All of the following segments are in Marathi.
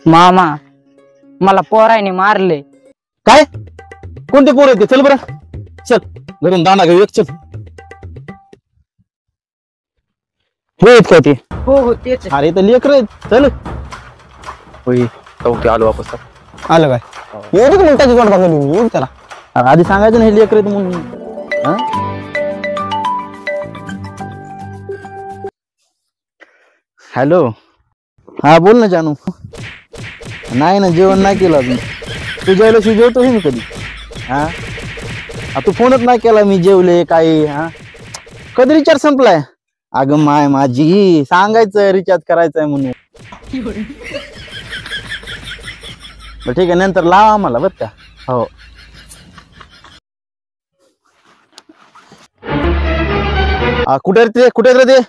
मामा मला पोराने मारले. काय? कोणते पोर आहेत ते? चल बरं, चल घरून दांडा घेऊ एक. चल हे आहेत काय ते? हो तेच. अरे तर लेकर आहेत. चल होय आलो वापस. आलं काय? येऊ दे मिनिटाची वाट बघायला येऊ त्याला. आधी सांगायचं नाही लेकर आहेत म्हणून. हॅलो, हा बोल ना जानू. नाही ना, जेवण नाही केलं अजून. तू जेवलं जेवतो मी कधी. हा तू फोनच नाही केला. मी जेवले काय? हा कधी रिचार्ज संपलाय? अगं माय माझी सांगायचं रिचार्ज करायचंय म्हणून. ठीक आहे, नंतर लावा आम्हाला बरं का. हो कुठे रे ते? कुठे रे ते?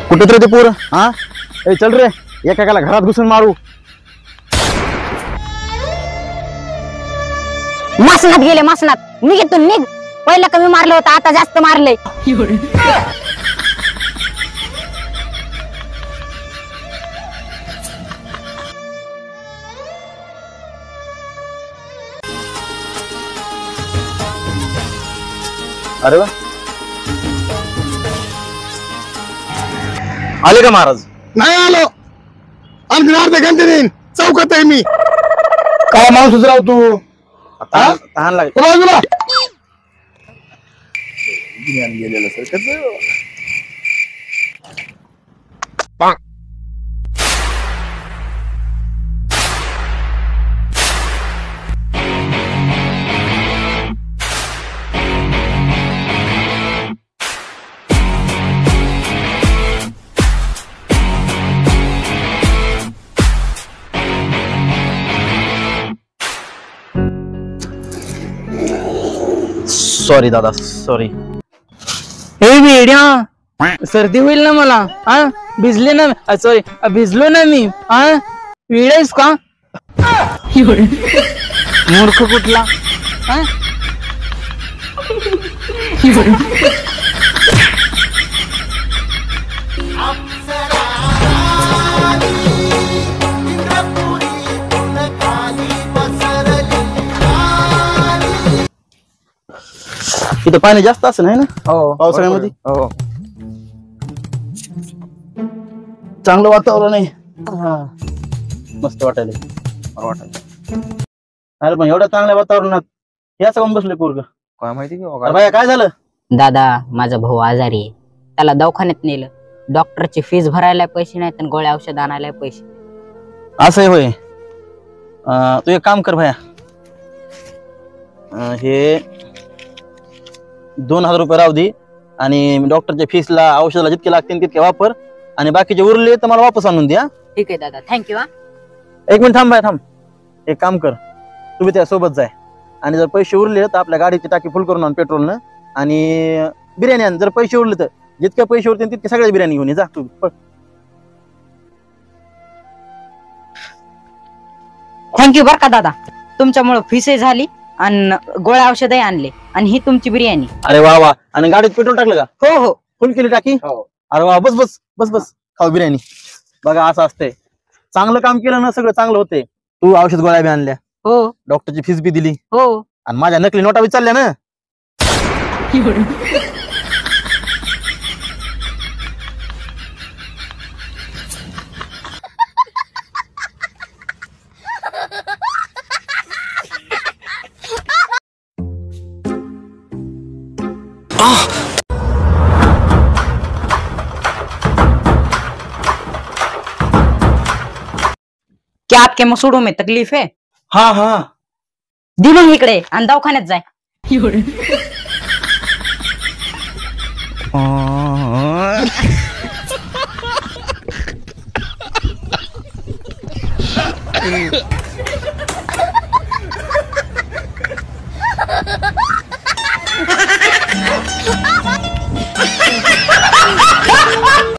कुठे रे ते पोर? हा चल रे, एकाला घरात घुसून मारू. मासनात गेले, मासनात. निघ इथून, निघ. पहिला कमी मारलं होतं, आता जास्त मारले. अरे वा, आले का महाराज? नाही आलो. आणखी अर्ध्या घंटे देईन. चौकात आहे मी. काय माणूस राव तू? तहान लागेल बाजूला. गेलेलं सर कसं. सॉरी दादा, सॉरी. हे वेड्या, सर्दी होईल ना मला. हा भिजले ना, सॉरी भिजलो ना मी. हा वेळेस का मूर्ख कुठला. हा इथं पाणी जास्त असं नाही ना पावसाळ्यामध्ये? हो, चांगलं वातावरण आहे. मस्त वाटायला. अरे पण एवढ्या चांगल्या वातावरणात हे असं बसले पोरग? काय माहिती बाया काय झालं? दादा, माझा भाऊ आजारी आहे. त्याला दवाखान्यात नेलं. डॉक्टरची फीस भरायला पैसे नाहीत आणि गोळ्या औषध आणायला पैसे. असं आहे होय. तू एक काम कर भाया, हे 2000 रुपये राहू दे आणि डॉक्टरच्या फीसला औषधाला जितके लागतील तितके वापर आणि बाकीचे उरले तर मला वापस आणून द्या. ठीक आहे दादा, थँक्यू. एक मिनिट थांब भाया, थांब. एक काम कर, तुम्ही त्या सोबत जाय आणि जर पैसे उरले तर आपल्या गाडीची टाकी फुल करून आण पेट्रोलनं आणि बिर्याणी आण. जर पैसे उरले तर जितके पैसे उरतील तितके सगळ्या बिर्याणी घेऊन ये. जा तू. थँक्यू बर का दादा, तुमच्यामुळे फीसही झाली आणि गोळ्या औषधही आणले आणि ही तुमची बिर्याणी. अरे वा वा. आणि गाडीत पेट्रोल टाकलं का? हो हो, फुल केली टाकी? अरे वा, बस बस बस बस, खाऊ बिर्याणी. बघा असं असतंय, चांगलं काम केलं ना सगळं चांगलं होते. तू औषध गोळ्या बी आणल्या, हो डॉक्टरची फीस बी दिली, हो. आणि माझ्या नकली नोटा विचारल्या ना. क्या आपके मसूड़ों में तकलीफ है? हाँ हाँ, दे मग इकडे आणि दवाखान्यात जाय.